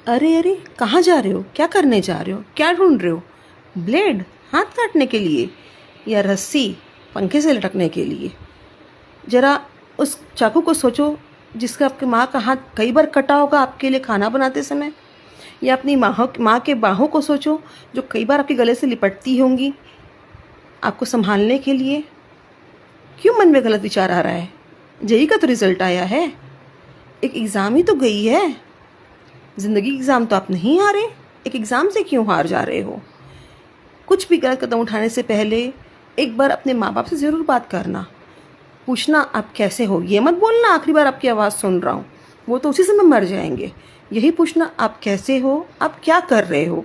अरे अरे, कहाँ जा रहे हो? क्या करने जा रहे हो? क्या ढूंढ रहे हो? ब्लेड हाथ काटने के लिए या रस्सी पंखे से लटकने के लिए? जरा उस चाकू को सोचो जिसका आपकी माँ का हाथ कई बार कटा होगा आपके लिए खाना बनाते समय। या अपनी माँ के बाहों को सोचो जो कई बार आपके गले से लिपटती होंगी आपको संभालने के लिए। क्यों मन में गलत विचार आ रहा है? जेई का तो रिजल्ट आया है, एक एग्ज़ाम ही तो गई है। ज़िंदगी एग्ज़ाम तो आप नहीं हारे, एक एग्ज़ाम से क्यों हार जा रहे हो? कुछ भी गलत कदम उठाने से पहले एक बार अपने माँ बाप से ज़रूर बात करना। पूछना आप कैसे हो, ये मत बोलना आखिरी बार आपकी आवाज़ सुन रहा हूँ, वो तो उसी समय मर जाएंगे। यही पूछना आप कैसे हो, आप क्या कर रहे हो।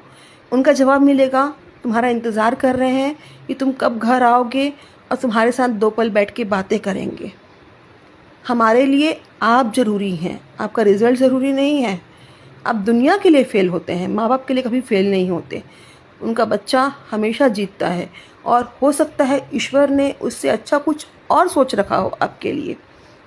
उनका जवाब मिलेगा तुम्हारा इंतज़ार कर रहे हैं कि तुम कब घर आओगे और तुम्हारे साथ 2 पल बैठ के बातें करेंगे। हमारे लिए आप ज़रूरी हैं, आपका रिज़ल्ट ज़रूरी नहीं है। आप दुनिया के लिए फ़ेल होते हैं, माँ बाप के लिए कभी फ़ेल नहीं होते। उनका बच्चा हमेशा जीतता है और हो सकता है ईश्वर ने उससे अच्छा कुछ और सोच रखा हो आपके लिए।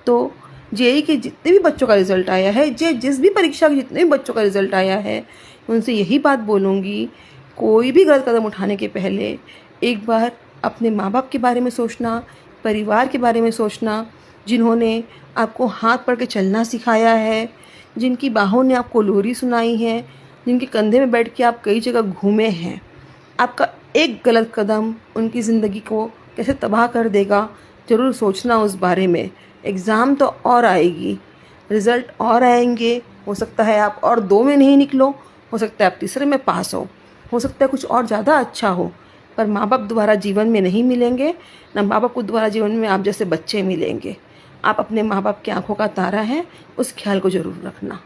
तो जेईई के जितने भी बच्चों का रिज़ल्ट आया है, जिस भी परीक्षा के जितने भी बच्चों का रिज़ल्ट आया है, उनसे यही बात बोलूँगी, कोई भी गलत कदम उठाने के पहले एक बार अपने माँ बाप के बारे में सोचना, परिवार के बारे में सोचना, जिन्होंने आपको हाथ पकड़ के चलना सिखाया है, जिनकी बाहों ने आपको लोरी सुनाई है, जिनके कंधे में बैठ के आप कई जगह घूमे हैं। आपका एक गलत कदम उनकी ज़िंदगी को कैसे तबाह कर देगा, ज़रूर सोचना उस बारे में। एग्ज़ाम तो और आएगी, रिज़ल्ट और आएंगे। हो सकता है आप और 2 में नहीं निकलो, हो सकता है आप तीसरे में पास हो सकता है कुछ और ज़्यादा अच्छा हो। पर माँ बाप दोबारा जीवन में नहीं मिलेंगे, ना माँ बाप को दोबारा जीवन में आप जैसे बच्चे मिलेंगे। आप अपने माँ बाप की आंखों का तारा हैं, उस ख्याल को ज़रूर रखना।